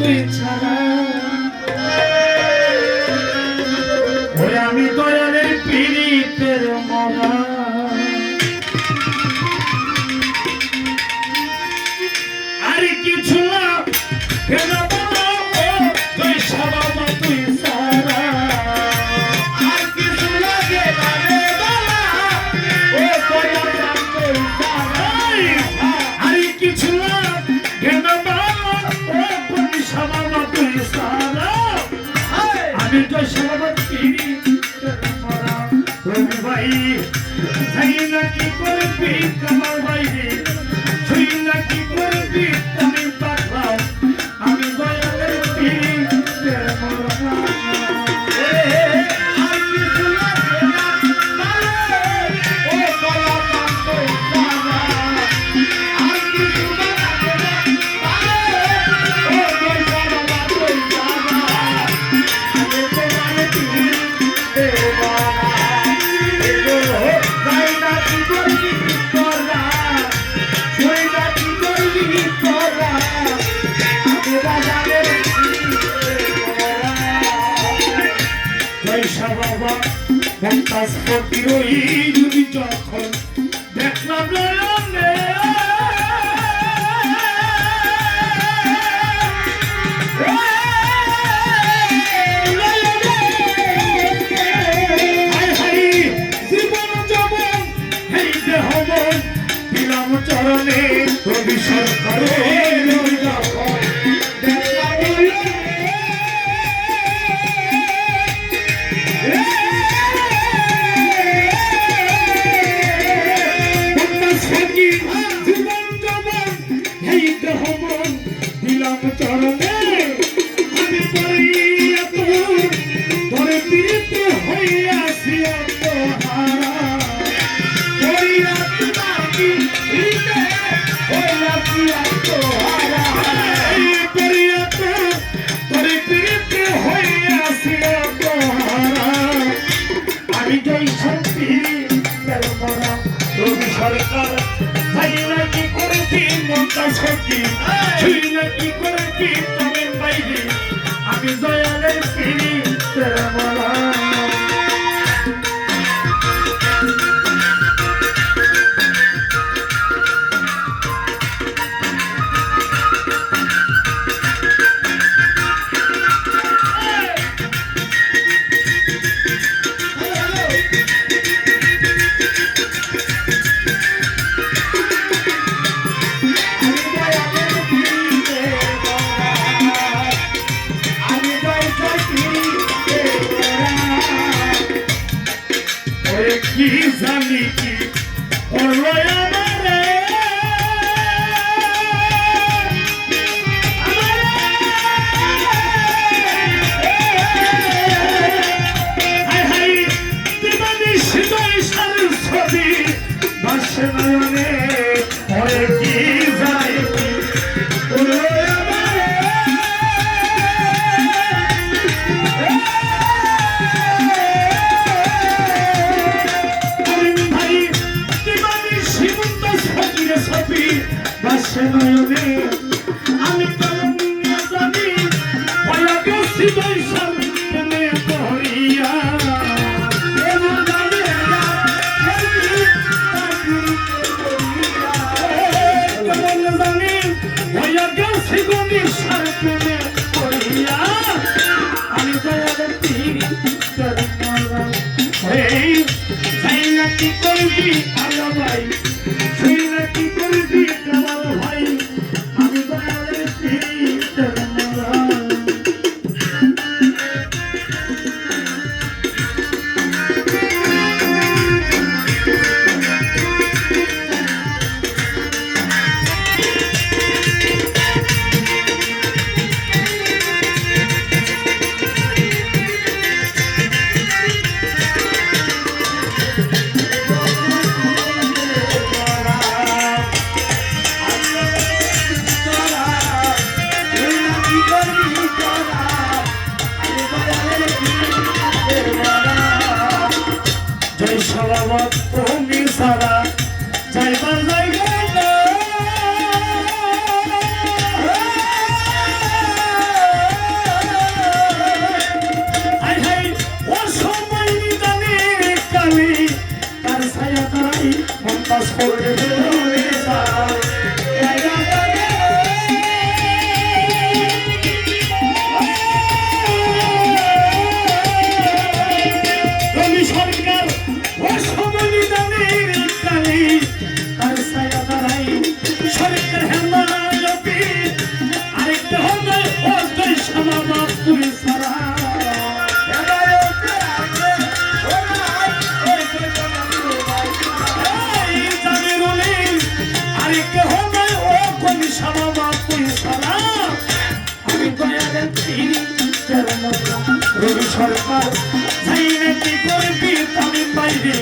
তুই ছাড়া ওরে আমি দয়ালের পীড়িতের মরা আর কিছু না কেন বলো তুই ছাড়া তুই ছাড়া আর কিছু লাগে লাগে বলা ও দয়াল তুই ছাড়া আর কিছু না কেন বলো ও তুই ছাড়া তুই ছাড়া আমি তো ছাড়া পীড়িতের মরা রবি ভাই যাই না কি করবি কামাল ভাই তুই না কি করবি আমি পাঠাও আমি দয়ালের পীড়িতের মরা আর কিছু লাগে না ও দয়া তুই ছাড়া আর কিছু লাগে না ও দয়া তুই ছাড়া আমি দয়ালের পীড়িতের মরা যাই না কি করবি তোরা তুই না কি করবি তোরা আমি বাজারের জয়সা বাবা মমতাজ ফকির ওই যদি যখন দেখলাম নয়নে চরণে রবি সরকার জীবন জবন এই দেহ মন দিলাম চরণে আমি পড়িয়া তোরে পীড়িতে হইয়াছি অন্তহারা পড়িয়া তোমাকে আমি যাই শান্তি রবি সরকার ভাই নাকি করেছি মমতা সখী তুই নাকি করেছি তবে বাইরে আমি দয়ালের পীড়িতের মরা কি জানি কি করলো আমারে হাই হাই দিবানি শীতল সার ছবি ভাসে নয়নে ওরে কি জানি কি করলো আমারে ভাসে নয়নে আমি কলম জানি ভয়া গেছি বৈশাল প্রেমে পড়িয়া কলম জানি ভয়া গেছি বৈশাল প্রেমে পড়িয়া আমি দয়ালের পীড়িতের মরা এই যাই না কি করবি আলো ভাই তুই না কি করবি কামাল ভাই আমি দয়ালের পীড়িতের মরা সালামত তুমি সারা যাইবার জায়গা সরকার যাই না কি করবি তামিম বাইরে